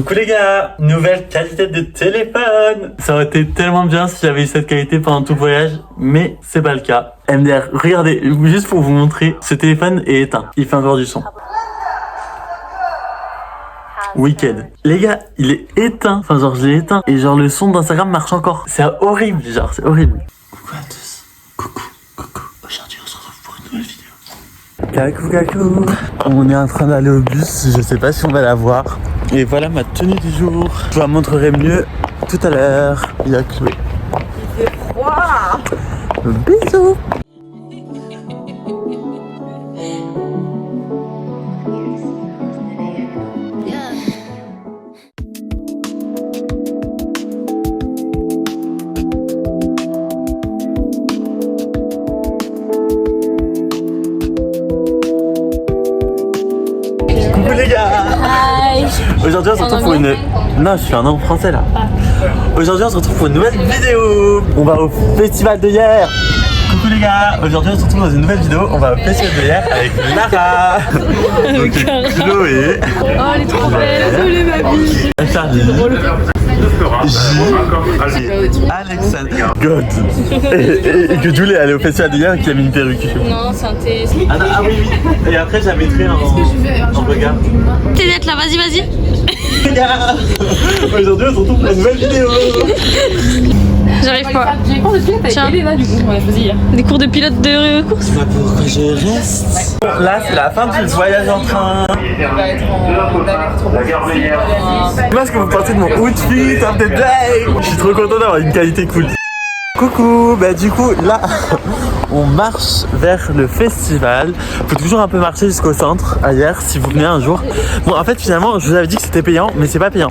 Coucou les gars, nouvelle qualité de téléphone. Ça aurait été tellement bien si j'avais eu cette qualité pendant tout le voyage, mais c'est pas le cas. MDR, regardez, juste pour vous montrer, ce téléphone est éteint, il fait encore du son. Wicked. Les gars, il est éteint, enfin genre je l'ai éteint, et genre le son d'Instagram marche encore. C'est horrible, genre c'est horrible. Coucou à tous, coucou. Aujourd'hui on se retrouve pour une nouvelle vidéo. Coucou. On est en train d'aller au bus, je sais pas si on va la voir. Et voilà ma tenue du jour. Je vous la montrerai mieux tout à l'heure. Il y a Chloé. Il fait froid. Bisous. Coucou les gars. Hi. Aujourd'hui on se retrouve pour une... Non, je suis un nom français là. Aujourd'hui on se retrouve pour une nouvelle vidéo. On va au festival de hier. Coucou les gars. Aujourd'hui on se retrouve dans une nouvelle vidéo. On va au festival de hier avec Lara. Donc Chloé. Oh, elle est trop belle. Désolée ma vie. Charlie. Alexandre. God. Et que Julie elle est au festival de hier et qu'il a mis une perruque. Non, c'est un thé. Ah oui. Et après je la mettrai en regard. T'es nette là, vas-y. Les gars. Aujourd'hui on se retrouve pour une nouvelle vidéo. J'arrive pas. J'ai cours de pilote avec Elena du coup, on a choisi hier. Des cours de pilote de course. Bah pourquoi je reste. Là c'est la fin du voyage en train. On va être en aller-retour. Moi, ce que vous pensez de mon outfit, of the day. Je suis trop content d'avoir une qualité cool. Coucou, bah du coup là on marche vers le festival. Faut toujours un peu marcher jusqu'au centre ailleurs si vous venez un jour. Bon en fait finalement je vous avais dit que c'était payant mais c'est pas payant.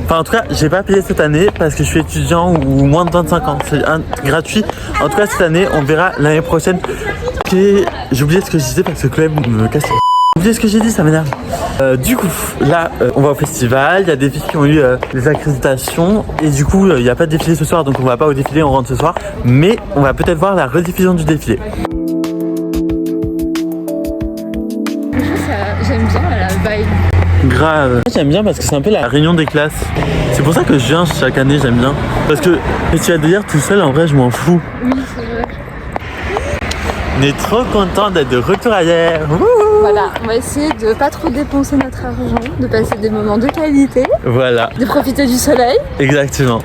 Enfin en tout cas j'ai pas payé cette année parce que je suis étudiant ou moins de 25 ans. C'est gratuit. En tout cas cette année on verra l'année prochaine. J'ai oublié ce que je disais parce que Chloé me casse. J'ai oublié ce que j'ai dit, ça m'énerve. Du coup, là, on va au festival. Il y a des filles qui ont eu des accréditations. Et du coup, il n'y a pas de défilé ce soir. Donc on va pas au défilé, on rentre ce soir. Mais on va peut-être voir la rediffusion du défilé. J'aime bien la vibe. Grave. J'aime bien parce que c'est un peu la réunion des classes. C'est pour ça que je viens chaque année, j'aime bien. Parce que festival de hier tout seul, en vrai, je m'en fous. Oui, c'est vrai. On est trop content d'être de retour à hier. Voilà, on va essayer de pas trop dépenser notre argent, de passer des moments de qualité, Voilà, de profiter du soleil. exactement.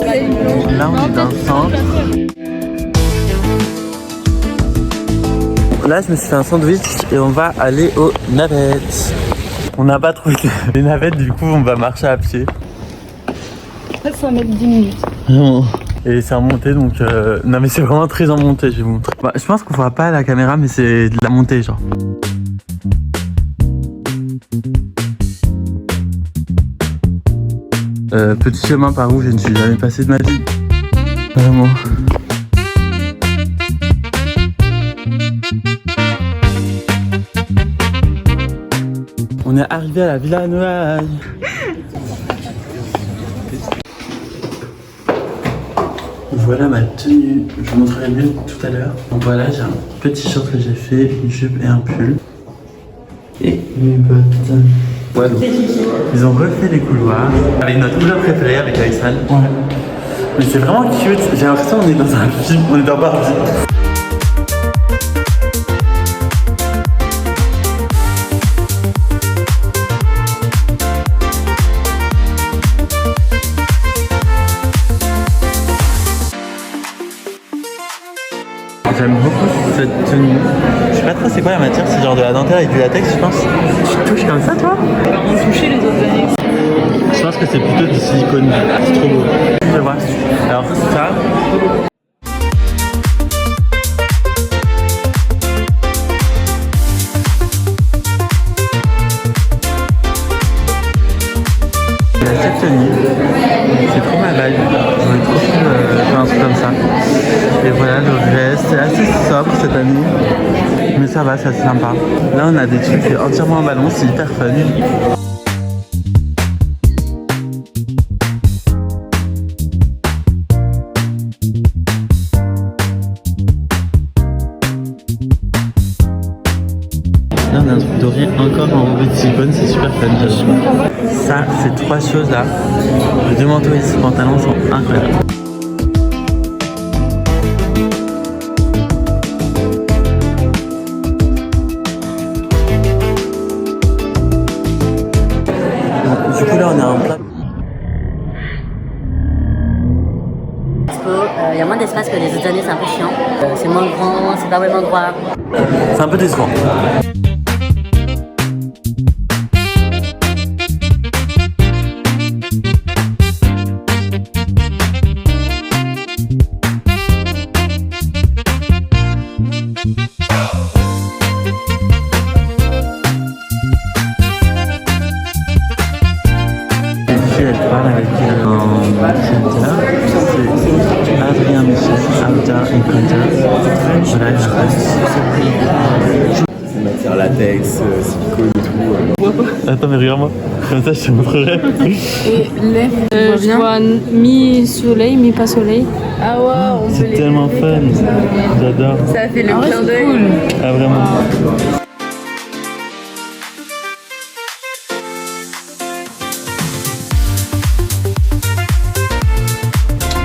Là, on est dans le centre. Là, je me suis fait un sandwich et on va aller aux navettes. On n'a pas trouvé les navettes, du coup, on va marcher à pied. Ça va mettre 10 minutes. Et c'est en montée, donc... Non, mais c'est vraiment très en montée, je vais vous montrer. Bah, je pense qu'on voit pas à la caméra, mais c'est de la montée, genre. Petit chemin par où je ne suis jamais passé de ma vie. Vraiment. On est arrivé à la Villa Noailles. Voilà ma tenue, je vous montrerai mieux tout à l'heure. Donc voilà, j'ai un petit short que j'ai fait, une jupe et un pull. Et mes bottes. Voilà. Ils ont refait les couloirs avec notre couleur préférée avec Alexandre. Ouais. Mais c'est vraiment cute, j'ai l'impression qu'on est dans un film, on est dans Barbie. J'aime beaucoup cette tenue. Je sais pas trop c'est quoi la matière, c'est genre de la dentelle avec du latex je pense. Tu touches comme ça toi? On touchait les autres années. Je pense que c'est plutôt du silicone. C'est trop beau. Je vois. Alors ça. Cette tenue, c'est trop ma vibe. J'aurais trop faire un truc comme ça. Et voilà, le reste, c'est assez sobre cette année. Mais ça va, c'est assez sympa. Là, on a des trucs entièrement en ballon, c'est hyper fun. Là on a un truc doré encore en enlevé de silicone, c'est super fun. Ça ça, ces trois choses là, les deux manteaux et ces pantalons sont incroyables. Bon, du coup là on est en plein. Il y a moins d'espace que les autres années, c'est un peu chiant. C'est moins grand, c'est pas vraiment droit. C'est un peu décevant. Elle parle avec c'est Adrien Michel, Abda et Conta. Voilà, je Matière latex, silicone et tout. Attends, mais regarde-moi. Comme ça, je te montrerai. Je vois mi-soleil, mi-pas soleil. Ah ouais, on C'est tellement fun. J'adore. Ça fait le clin d'œil. Cool. Ah, vraiment.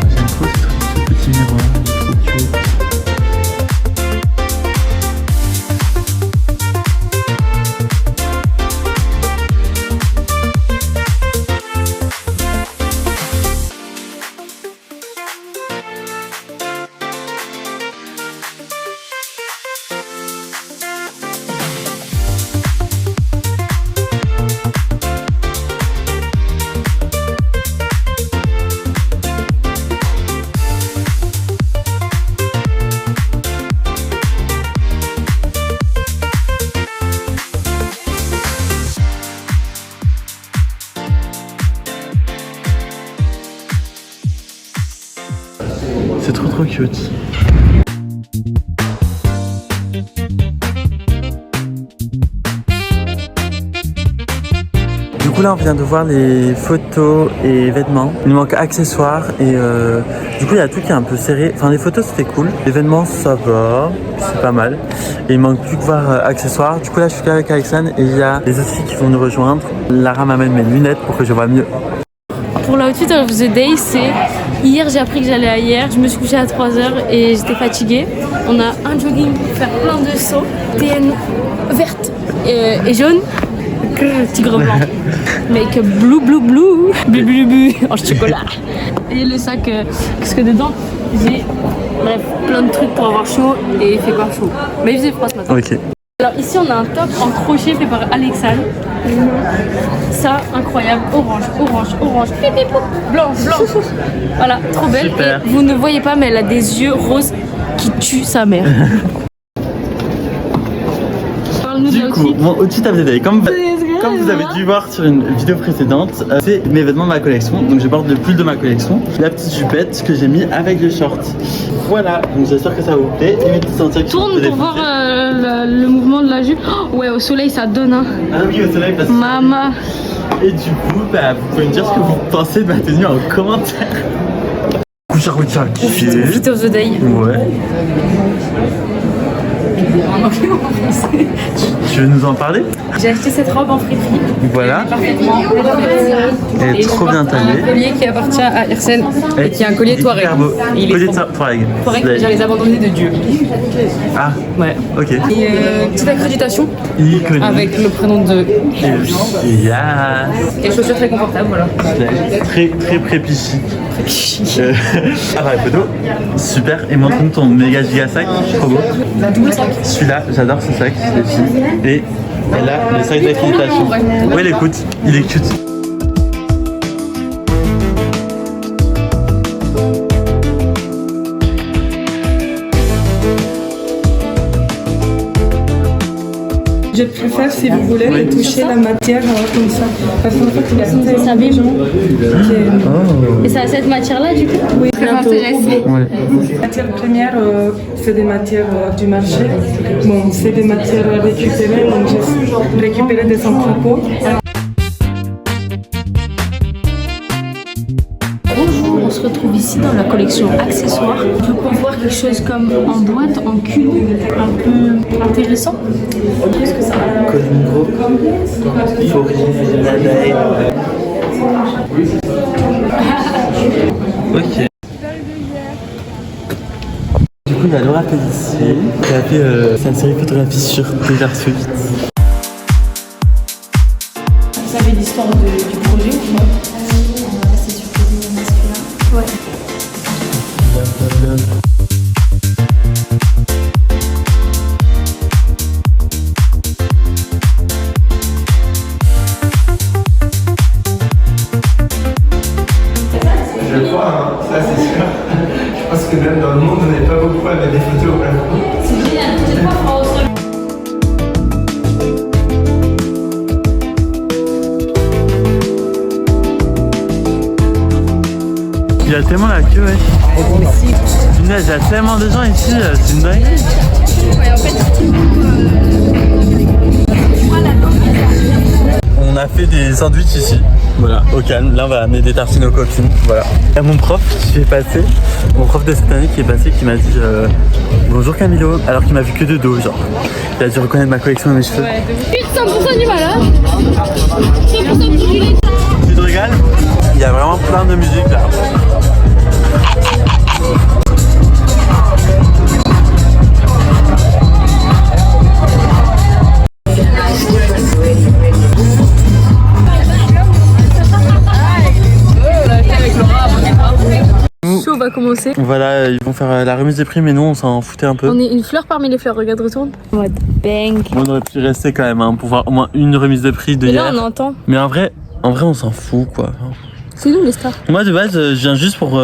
J'aime trop ce petit miroir. Trop cute. C'est trop cute. Du coup là on vient de voir les photos et vêtements. Il nous manque accessoires et du coup il y a tout qui est un peu serré. Enfin les photos c'était cool. Les vêtements ça va, c'est pas mal. Et il manque plus que voir accessoires. Du coup là je suis qu'avec Alexandre et il y a les autres filles qui vont nous rejoindre. Lara m'amène mes lunettes pour que je vois mieux. Pour l'outfit of the day, c'est hier j'ai appris que j'allais à hier, je me suis couchée à 3h et j'étais fatiguée. On a un jogging pour faire plein de sauts, TN verte et jaune, tigre blanc, make blue blue blue, bleu bleu bleu en chocolat. Et le sac, qu'est-ce que dedans j'ai bref plein de trucs pour avoir chaud et il fait pas chaud. Mais il faisait froid ce matin. Ok. Alors ici on a un top en crochet fait par Alexandre. Ça, incroyable, orange, orange, orange, blanc, blanc. Voilà, trop belle. Super. Et vous ne voyez pas, mais elle a des yeux roses qui tuent sa mère. Parle-nous de Du coup, l'outfit. mon outfit of the day, comme vous avez dû voir sur une vidéo précédente, c'est mes vêtements de ma collection. Donc je porte le pull de ma collection, la petite jupette que j'ai mis avec le short. Voilà, donc j'espère que ça vous plaît. Et mes petites ceintures qui Tourne sont pour voir le mouvement de la jupe. Oh, ouais, au soleil ça donne. Hein. Ah oui, au soleil parce que... Mama. Et du coup, bah, vous pouvez me dire ce que vous pensez de ma tenue en commentaire. Kucharucha, kiffé. Outfit of the day. Ouais. Tu veux nous en parler? J'ai acheté cette robe en friperie. Voilà. Parfaitement. Elle est trop bien Un taillée. collier qui appartient à Hersen et qui est un collier Touareg. Hyper beau. Il est Collier trop de Touareg. Touareg, j'ai les abandonnés de Dieu. Ah, Ouais. ok. Et petite accréditation Iconique. avec le prénom de. Yes. Et les chaussures très confortables, voilà. Très prépichi. Ah bah, photo. Super. Et montre-nous ton méga giga sac. Trop beau. Double sac. Celui-là, j'adore ce sac. Et elle a le sac d'accréditation. Ouais, il écoute. Il est cute. Je préfère, si vous voulez, de toucher la matière comme ça. Parce qu'en fait, il y a tellement Ça vibre. Oh. Et c'est à cette matière-là, du coup? Oui, Ça m'intéresse. Ouais. les matières premières, c'est des matières du marché. Bon, c'est des matières récupérées, donc j'ai récupéré des entrepôts. Bonjour, on se se retrouve ici dans la collection accessoires. Je peux voir quelque chose comme en boîte, en cul, un peu intéressant. Qu'est-ce que ça va? Colingo, Faury, l'abeille. Ok. Du coup, il y a Laura Pellissier qui a fait sa série photographie sur Taylor Swift. Vous savez l'histoire du projet ou pas? C'est sur le masculin. Ouais. Je crois, hein, ça c'est sûr. Je pense que même dans le monde, on n'est pas beaucoup à mettre des photos au plafond. C'est génial, c'est pas France. Il y a tellement la queue, ouais. Punaise, il y a tellement de gens ici, c'est une dinguerie. Ouais, en fait, On a fait des sandwichs ici, voilà, au calme. Là, on va amener des tartines aux copines, voilà. Il y a mon prof qui est passé, mon prof de cette année qui est passé, qui m'a dit bonjour Camilo, alors qu'il m'a vu que de dos, genre. Il a dû reconnaître ma collection de mes cheveux. Ouais, 100% du malheur. 100% du lait. Tu te régales? Il y a vraiment plein de musique là. Chaud, on va commencer. Voilà, ils vont faire la remise des prix, mais nous on s'en foutait un peu. On est une fleur parmi les fleurs, regarde, retourne. En mode bang. Moi, on aurait pu rester quand même, hein, pour voir au moins une remise de prix de Et hier. là, on entend. Mais en vrai, on s'en fout quoi. C'est nous les stars. Moi de base, je viens juste pour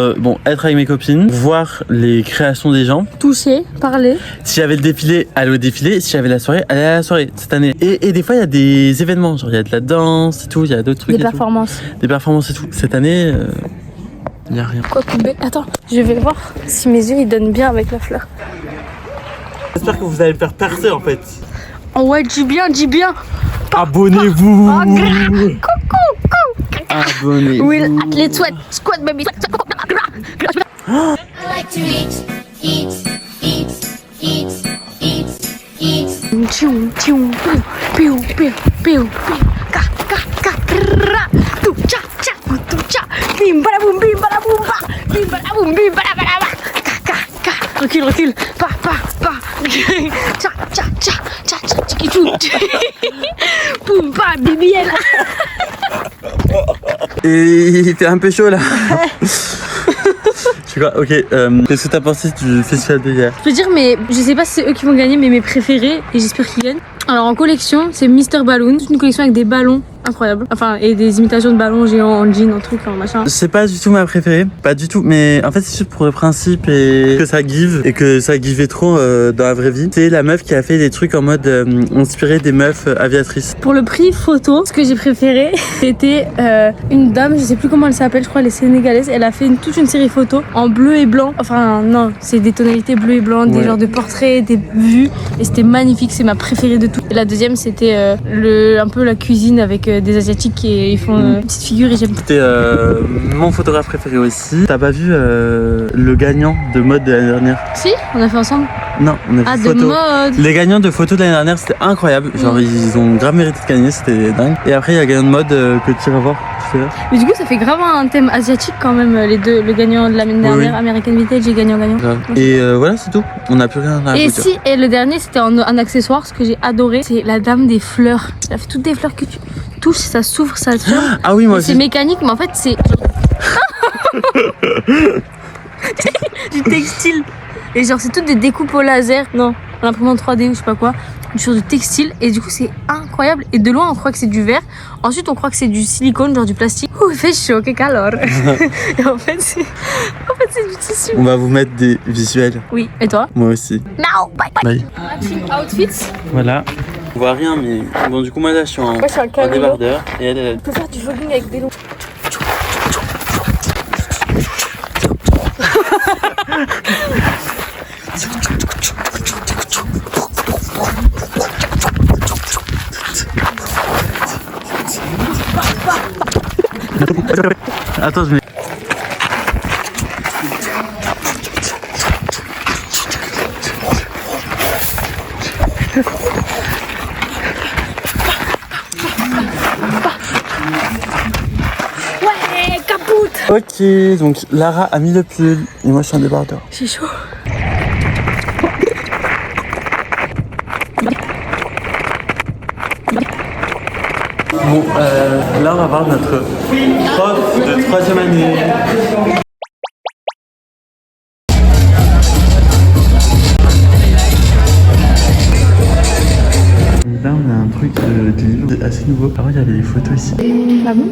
être avec mes copines, voir les créations des gens. Toucher, parler. Si j'avais le défilé, aller au défilé. Si j'avais la soirée, aller à la soirée cette année. Et des fois, il y a des événements, genre il y a de la danse et tout, il y a d'autres trucs. Des performances. Des performances et tout. Cette année, il n'y a rien. Quoi couper? Attends, je vais voir si mes yeux ils donnent bien avec la fleur. J'espère que vous allez me faire percer en fait. Oh ouais, dis bien, dis bien. Abonnez-vous. Coucou. Abonnez-vous. Will athlete sweat, squat baby. I like to eat, eat, eat, eat, eat, eat. Tchou, tchou, piou, piou, piou, ka, ka, ka, ra, tu, cha, cha, bim, badaboum, bim, badaboum, ba, bim, badaboum, bim, badabadaba, ka, ka, ka, recule, pa, cha, cha, cha, cha, cha, tchikitou, boum, ba, bibiel. Et il fait un peu chaud là. Je crois, ok, qu'est-ce que t'as pensé du festival de hier? Je peux dire, mais je sais pas si c'est eux qui vont gagner, mais mes préférés, et j'espère qu'ils gagnent. Alors en collection, c'est Mr Balloon, c'est une collection avec des ballons incroyables, enfin et des imitations de ballons géants en jean, en truc, en machin. C'est pas du tout ma préférée, pas du tout, mais en fait c'est juste pour le principe et que ça give, et que ça givait trop dans la vraie vie. C'est la meuf qui a fait des trucs en mode inspiré des meufs aviatrices. Pour le prix photo, ce que j'ai préféré, c'était une dame, je sais plus comment elle s'appelle, je crois elle est sénégalaise, elle a fait toute une série photo en bleu et blanc, enfin non, c'est des tonalités bleu et blanc, des genres de portraits, des vues, et c'était magnifique, c'est ma préférée de tout. Et la deuxième c'était un peu la cuisine avec des asiatiques qui ils font une petite figure et j'aime. C'était mon photographe préféré aussi. T'as pas vu le gagnant de mode de l'année dernière? Si, on a fait ensemble. Non, on a Ah, fait de photo. mode. Les gagnants de photos de l'année dernière, c'était incroyable. Genre, ils ont grave mérité de gagner, c'était dingue. Et après, il y a le gagnant de mode que tu vas voir tout à l'heure. Mais du coup, ça fait grave un thème asiatique quand même, les deux, le gagnant de l'année dernière, oui. American Vintage et gagnant. Et voilà, c'est tout. On n'a plus rien à Et vous dire. si, et le dernier, c'était un accessoire, ce que j'ai adoré, c'est la dame des fleurs. Elle a fait toutes des fleurs que tu touches, ça s'ouvre, ça se ferme. Ah oui, moi C'est aussi. mécanique, mais en fait, c'est du textile. Et genre, c'est toutes des découpes au laser. Non, l'imprimante 3D ou je sais pas quoi. Une chose de textile. Et du coup, c'est incroyable. Et de loin, on croit que c'est du verre. Ensuite, on croit que c'est du silicone, genre du plastique. Ouh, il fait chaud, quel calor. Et en fait, c'est du tissu. On va vous mettre des visuels. Oui, et toi? Moi aussi. Now, bye bye. Bye. Matching outfits. Voilà. On voit rien, mais bon, du coup, moi là, je suis en je suis en Camilo. débardeur. Et elle, On peut faire du jogging avec des longs. Attends, je mets. Ok, donc Lara a mis le pull et moi je suis en débardeur. J'ai chaud. Bon, là on va voir notre prof de 3e année. Là on a un truc de livre assez nouveau. Par contre il y avait des photos ici. Ah bon?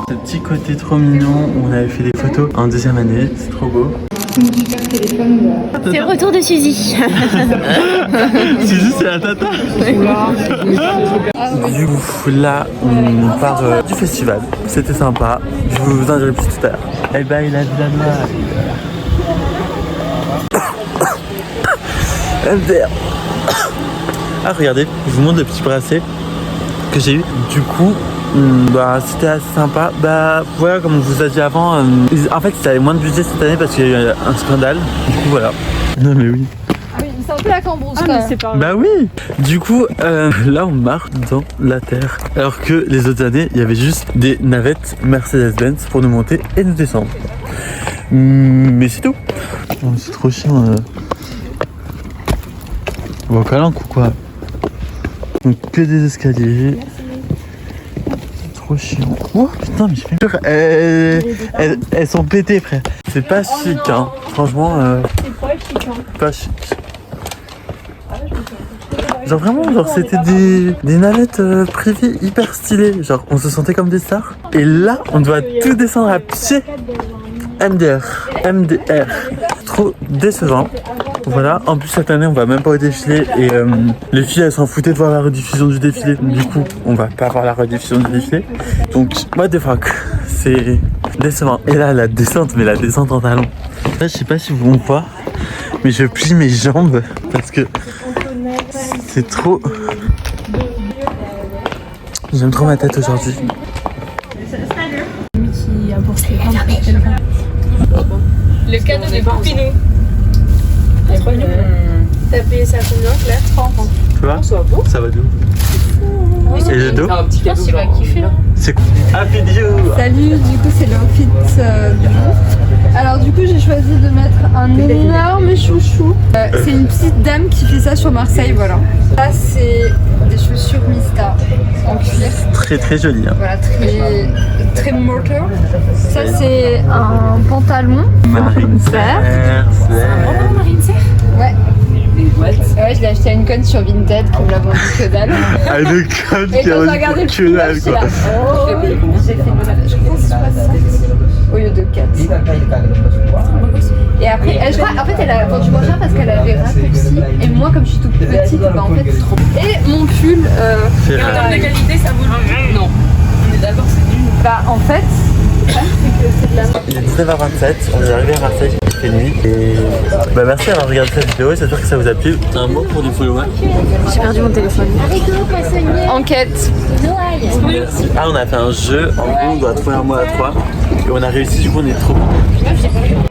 Ce petit côté trop mignon où on avait fait des photos en 2e année, c'est trop beau. C'est le retour de Suzy. Suzy c'est la tata. Du coup là on part du festival, c'était sympa, je vous en dirai plus tout à l'heure. Eh ben il a de la noix. MDR. Ah regardez, je vous montre le petit bracelet que j'ai eu. Du coup bah c'était assez sympa. Bah voilà, comme on vous a dit avant, en fait ils avaient moins de budget cette année parce qu'il y a eu un scandale. Du coup voilà. Non mais oui. Oui, c'est un peu la cambrousse. Bah oui. Du coup là on marche dans la terre. Alors que les autres années il y avait juste des navettes Mercedes-Benz pour nous monter et nous descendre. Mais c'est tout. Oh, c'est trop chiant. Bon calanque ou quoi? Donc que des escaliers. Trop chiant. Oh putain mais j'ai fait peur. Elles sont pétées frère. C'est pas chic hein. Franchement pas chic. Genre vraiment genre c'était des navettes privées hyper stylées. Genre on se sentait comme des stars. Et là on doit tout descendre à pied. MDR. Trop décevant. Voilà, en plus cette année on va même pas au défilé et les filles elles s'en foutaient de voir la rediffusion du défilé. Du coup on va pas voir la rediffusion du défilé. Donc what the fuck, c'est décevant. Et là la descente, mais la descente en talons. Là je sais pas si vous me voyez, mais je plie mes jambes parce que c'est trop... J'aime trop ma tête aujourd'hui. Le cadeau de Poupinou. Trop mignon. T'as payé ça combien, Claire? 30 francs. Tu vois, ça va d'où? Et le dos? Je pense qu'il va kiffer. C'est cool. Happy Dieu. Salut, du coup c'est l'outfit du jour. Alors du coup j'ai choisi de mettre un énorme chouchou. C'est une petite dame qui fait ça sur Marseille, voilà. Ça c'est des chaussures Mista en cuir. Très très joli hein. Voilà, très mortar. Ça c'est un pantalon Marine vert. Marine Serre. Ouais. Ouais, je l'ai acheté à une conne sur Vinted qui me l'a vendu que dalle. Ah le code Et qui quand a j'ai regardé le que prix, dalle j'ai quoi. là, oh, j'ai fait je pense 60 au lieu de 4. Et après, je crois, en fait, elle a vendu moins cher parce qu'elle avait raccourci. Et moi, comme je suis toute petite, bah en fait, trop. Et mon pull. C'est En termes de qualité, ça vaut le coup. Non. On est d'accord, c'est nul. Bah en fait, c'est que c'est de la. Il est 19h27, on est arrivé à Marseille, il fait nuit et bah merci d'avoir regardé cette vidéo, j'espère que ça vous a plu. Un mot pour les followers? J'ai perdu mon téléphone. Enquête. Merci. Ah on a fait un jeu, en gros on doit trouver un mot à 3 et on a réussi, du coup on est trop contents.